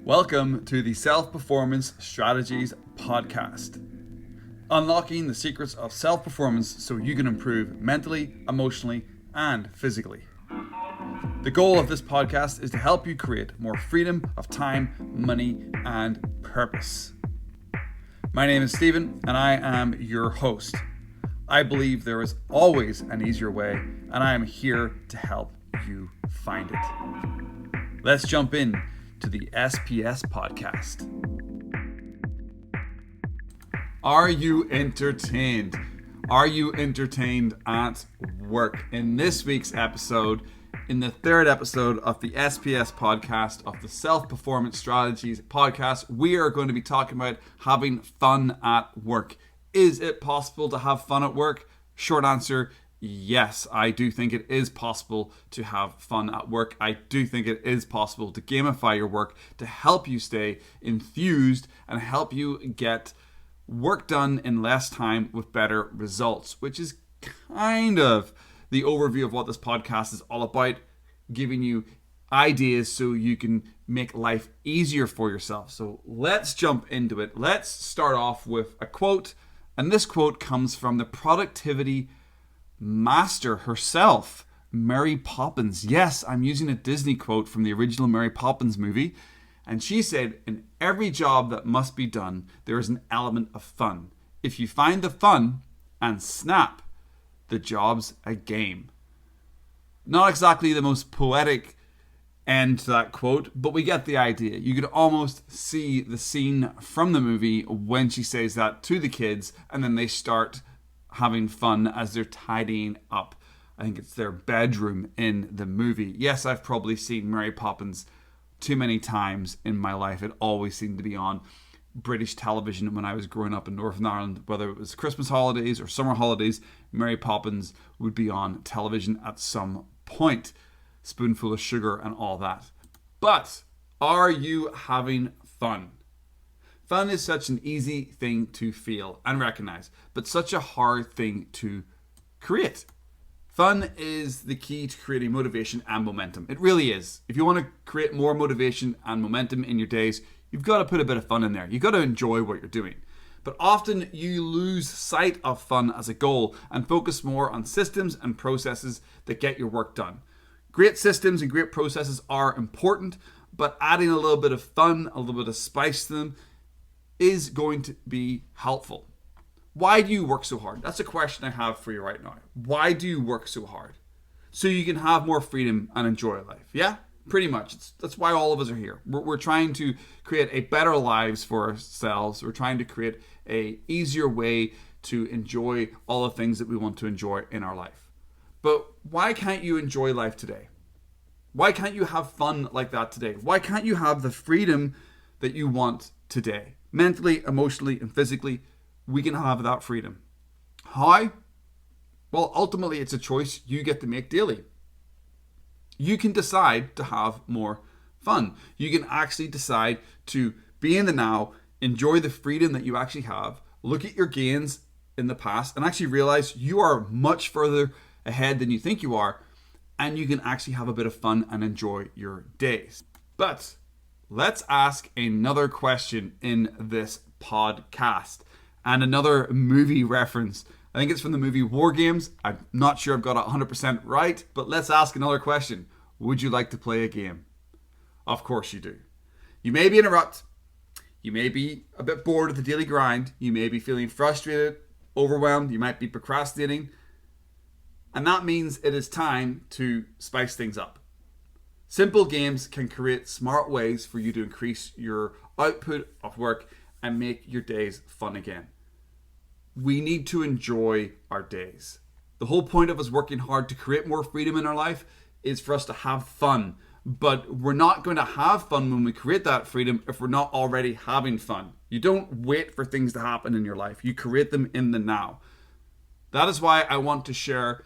Welcome to the Self-Performance Strategies Podcast. Unlocking the secrets of self-performance so you can improve mentally, emotionally, and physically. The goal of this podcast is to help you create more freedom of time, money, and purpose. My name is Stephen, and I am your host. I believe there is always an easier way, and I am here to help you find it. Let's jump in to the SPS podcast. Are you entertained? Are you entertained at work? In this week's episode, in the third episode of the SPS podcast of the Self-Performance Strategies podcast, we are going to be talking about having fun at work. Is it possible to have fun at work? Short answer, yes, I do think it is possible to have fun at work. I do think it is possible to gamify your work to help you stay enthused and help you get work done in less time with better results, which is kind of the overview of what this podcast is all about, giving you ideas so you can make life easier for yourself. So let's jump into it. Let's start off with a quote, and this quote comes from the productivity master herself, Mary Poppins. Yes, I'm using a Disney quote from the original Mary Poppins movie. And she said, in every job that must be done, there is an element of fun. If you find the fun and snap, the job's a game. Not exactly the most poetic end to that quote, but we get the idea. You could almost see the scene from the movie when she says that to the kids, and then they start having fun as they're tidying up. I think it's their bedroom in the movie. Yes, I've probably seen Mary Poppins too many times in my life. It always seemed to be on British television when I was growing up in Northern Ireland, whether it was Christmas holidays or summer holidays. Mary Poppins would be on television at some point. Spoonful of sugar and all that. But are you having fun? Fun is such an easy thing to feel and recognize, but such a hard thing to create. Fun is the key to creating motivation and momentum. It really is. If you want to create more motivation and momentum in your days, you've got to put a bit of fun in there. You've got to enjoy what you're doing. But often you lose sight of fun as a goal and focus more on systems and processes that get your work done. Great systems and great processes are important, but adding a little bit of fun, a little bit of spice to them is going to be helpful. Why do you work so hard? That's a question I have for you right now. Why do you work so hard? So you can have more freedom and enjoy life. Yeah, pretty much. That's why all of us are here. We're trying to create a better lives for ourselves. We're trying to create a easier way to enjoy all the things that we want to enjoy in our life. But why can't you enjoy life today? Why can't you have fun like that today? Why can't you have the freedom that you want today? Mentally, emotionally, and physically, we can have that freedom. How? Well, ultimately, it's a choice you get to make daily. You can decide to have more fun. You can actually decide to be in the now, enjoy the freedom that you actually have, look at your gains in the past, and actually realize you are much further ahead than you think you are, and you can actually have a bit of fun and enjoy your days. But let's ask another question in this podcast and another movie reference. I think it's from the movie War Games. I'm not sure I've got it 100% right, but let's ask another question. Would you like to play a game? Of course you do. You may be in a rut. You may be a bit bored of the daily grind. You may be feeling frustrated, overwhelmed. You might be procrastinating. And that means it is time to spice things up. Simple games can create smart ways for you to increase your output of work and make your days fun again. We need to enjoy our days. The whole point of us working hard to create more freedom in our life is for us to have fun. But we're not going to have fun when we create that freedom if we're not already having fun. You don't wait for things to happen in your life. You create them in the now. That is why I want to share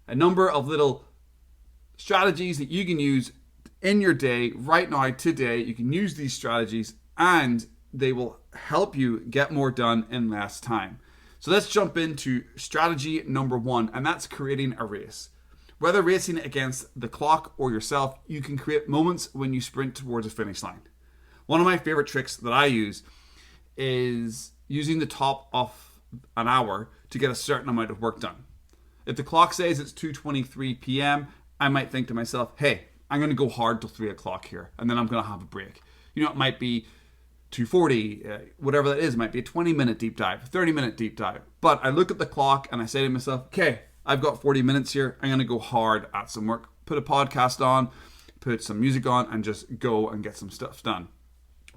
a number of little strategies that you can use in your day right now, today. You can use these strategies and they will help you get more done in less time. So let's jump into strategy number 1, and that's creating a race. Whether racing against the clock or yourself, you can create moments when you sprint towards a finish line. One of my favorite tricks that I use is using the top of an hour to get a certain amount of work done. If the clock says it's 2:23 p.m., I might think to myself, hey, I'm going to go hard till 3 o'clock here, and then I'm going to have a break. It might be 2:40, whatever that is. It might be a 20-minute deep dive, a 30-minute deep dive. But I look at the clock and I say to myself, okay, I've got 40 minutes here. I'm going to go hard at some work. Put a podcast on, put some music on, and just go and get some stuff done.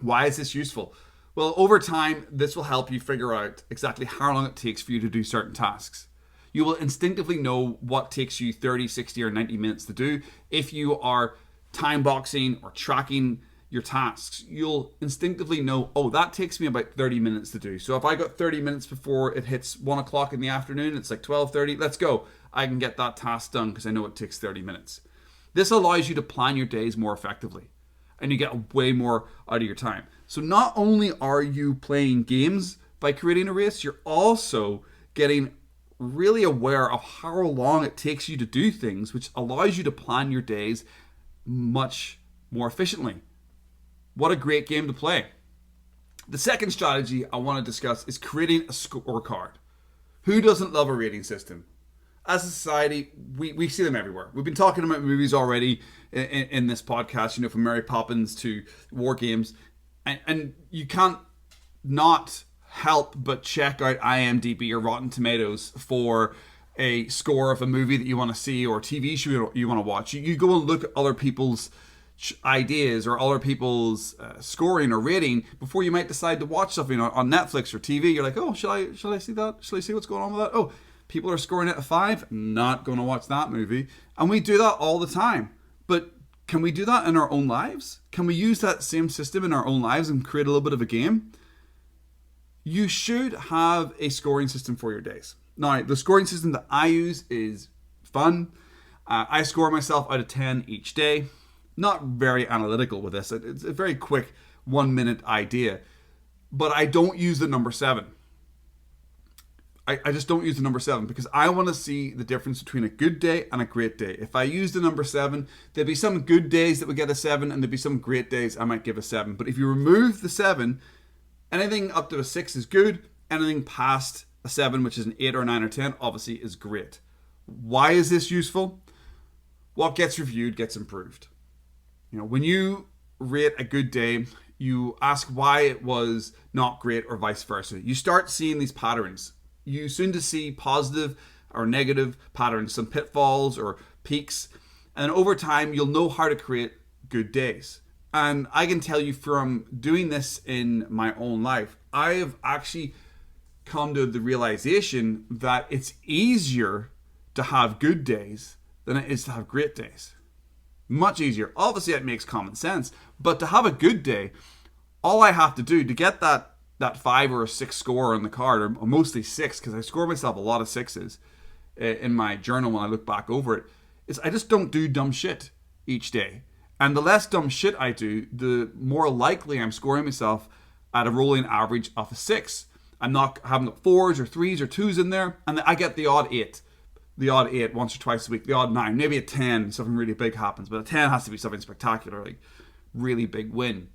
Why is this useful? Well, over time, this will help you figure out exactly how long it takes for you to do certain tasks. You will instinctively know what takes you 30, 60, or 90 minutes to do. If you are time boxing or tracking your tasks, you'll instinctively know, oh, that takes me about 30 minutes to do. So if I got 30 minutes before it hits 1 o'clock in the afternoon, it's like 12:30, let's go. I can get that task done because I know it takes 30 minutes. This allows you to plan your days more effectively, and you get way more out of your time. So not only are you playing games by creating a race, you're also getting really aware of how long it takes you to do things, which allows you to plan your days much more efficiently. What a great game to play. The second strategy I want to discuss is creating a scorecard. Who doesn't love a rating system? As a society, we see them everywhere. We've been talking about movies already in this podcast, from Mary Poppins to war games. And you can't not help but check out IMDb or Rotten Tomatoes for a score of a movie that you want to see or a TV show you want to watch. You go and look at other people's ideas or other people's scoring or rating before you might decide to watch something on Netflix or TV. You're like, oh, shall I see that? Shall I see what's going on with that? Oh, people are scoring it a 5. Not going to watch that movie. And we do that all the time. But can we do that in our own lives? Can we use that same system in our own lives and create a little bit of a game? You should have a scoring system for your days. Now, the scoring system that I use is fun. I score myself out of 10 each day. Not very analytical with this. It's a very quick 1-minute idea. But I don't use the number 7. I just don't use the number 7 because I want to see the difference between a good day and a great day. If I use the number 7, there'd be some good days that would get a 7 and there'd be some great days I might give a 7. But if you remove the 7, anything up to a 6 is good. Anything past a 7, which is an 8 or 9 or 10, obviously is great. Why is this useful? What gets reviewed gets improved. When you rate a good day, you ask why it was not great or vice versa. You start seeing these patterns. You soon to see positive or negative patterns, some pitfalls or peaks. And over time, you'll know how to create good days. And I can tell you from doing this in my own life, I have actually come to the realization that it's easier to have good days than it is to have great days. Much easier. Obviously, it makes common sense. But to have a good day, all I have to do to get that 5 or a 6 score on the card, or mostly 6, because I score myself a lot of 6s in my journal when I look back over it, is I just don't do dumb shit each day. And the less dumb shit I do, the more likely I'm scoring myself at a rolling average of a 6. I'm not having 4s or 3s or 2s in there, and I get the odd 8. The odd 8 once or twice a week, the odd 9, maybe a 10, something really big happens, but a 10 has to be something spectacular, like really big win.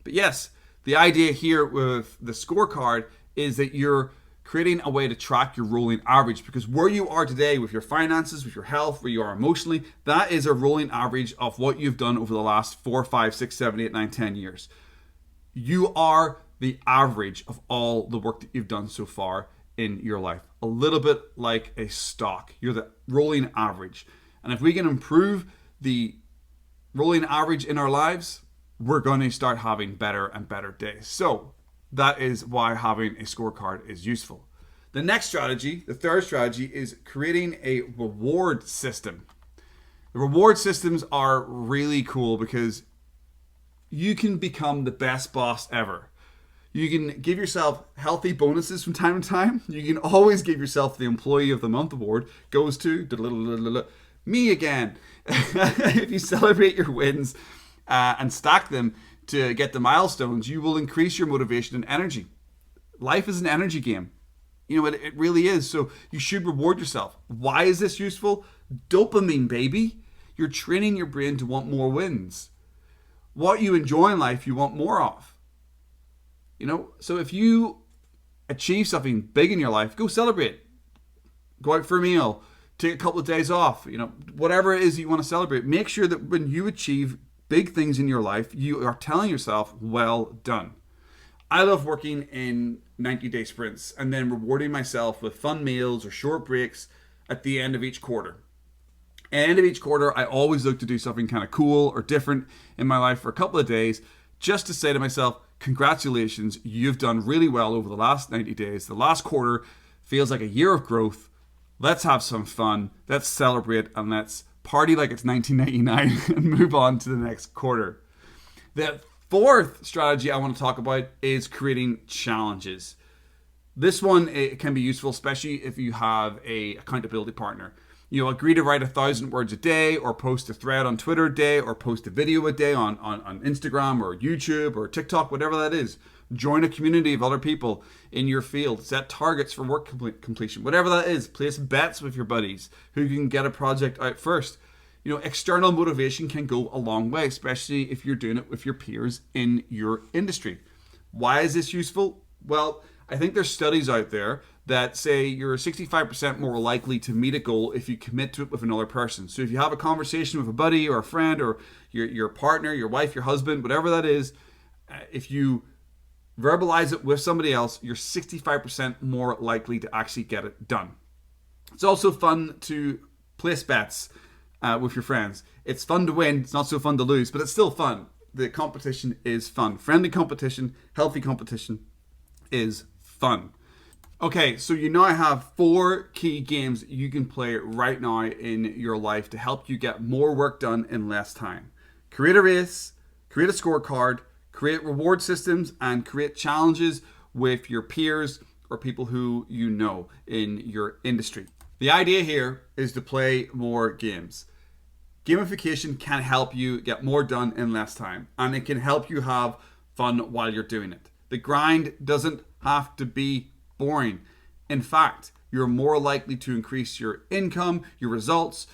But yes, the idea here with the scorecard is that you're creating a way to track your rolling average, because where you are today with your finances, with your health, where you are emotionally, that is a rolling average of what you've done over the last 4, 5, 6, 7, 8, 9, 10 years. You are the average of all the work that you've done so far in your life. A little bit like a stock. You're the rolling average. And if we can improve the rolling average in our lives, we're going to start having better and better days. So that is why having a scorecard is useful. The next strategy, the third strategy, is creating a reward system. The reward systems are really cool because you can become the best boss ever. You can give yourself healthy bonuses from time to time. You can always give yourself the Employee of the Month award. Goes to me again. If you celebrate your wins and stack them to get the milestones, you will increase your motivation and energy. Life is an energy game. It really is. So you should reward yourself. Why is this useful? Dopamine, baby. You're training your brain to want more wins. What you enjoy in life, you want more of. So if you achieve something big in your life, go celebrate. Go out for a meal, take a couple of days off, whatever it is you want to celebrate. Make sure that when you achieve big things in your life, you are telling yourself, well done. I love working in 90-day sprints and then rewarding myself with fun meals or short breaks at the end of each quarter. End of each quarter, I always look to do something kind of cool or different in my life for a couple of days, just to say to myself, congratulations, you've done really well over the last 90 days. The last quarter feels like a year of growth. Let's have some fun. Let's celebrate and let's party like it's 1999 and move on to the next quarter. The fourth strategy I want to talk about is creating challenges. This one, it can be useful, especially if you have a accountability partner. Agree to write 1,000 words a day, or post a thread on Twitter a day, or post a video a day on Instagram or YouTube or TikTok, whatever that is. Join a community of other people in your field. Set targets for work completion, whatever that is. Place bets with your buddies who can get a project out first. External motivation can go a long way, especially if you're doing it with your peers in your industry. Why is this useful? Well, I think there's studies out there that say you're 65% more likely to meet a goal if you commit to it with another person. So if you have a conversation with a buddy or a friend or your partner, your wife, your husband, whatever that is, if you verbalize it with somebody else, you're 65% more likely to actually get it done. It's also fun to place bets with your friends. It's fun to win. It's not so fun to lose, but it's still fun. The competition is fun. Friendly competition, healthy competition is fun. Okay, so I have 4 key games you can play right now in your life to help you get more work done in less time. Create a race, create a scorecard, create reward systems, and create challenges with your peers or people who you know in your industry. The idea here is to play more games. Gamification can help you get more done in less time, and it can help you have fun while you're doing it. The grind doesn't have to be boring. In fact, you're more likely to increase your income, your results,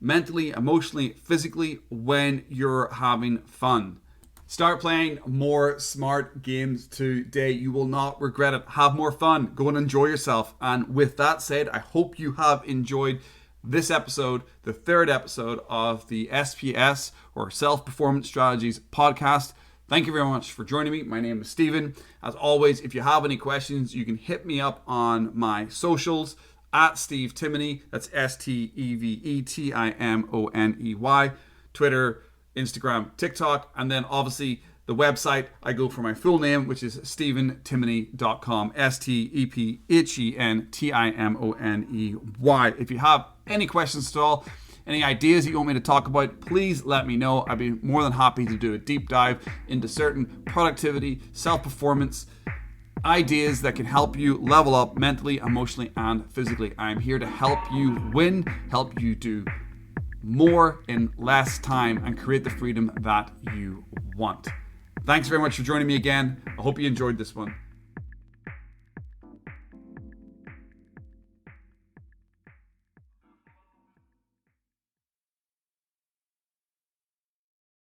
mentally, emotionally, physically, when you're having fun. Start playing more smart games today. You will not regret it. Have more fun. Go and enjoy yourself. And with that said, I hope you have enjoyed this episode, the 3rd episode of the SPS or Self Performance Strategies podcast. Thank you very much for joining me. My name is Stephen. As always, if you have any questions, you can hit me up on my socials at Steve Timoney. That's STEVETIMONEY. Twitter, Instagram, TikTok, and then obviously the website. I go for my full name, which is stephentimoney.com. STEPHENTIMONEY. If you have any questions at all, any ideas that you want me to talk about, please let me know. I'd be more than happy to do a deep dive into certain productivity, self-performance ideas that can help you level up mentally, emotionally, and physically. I'm here to help you win, help you do more in less time, and create the freedom that you want. Thanks very much for joining me again. I hope you enjoyed this one.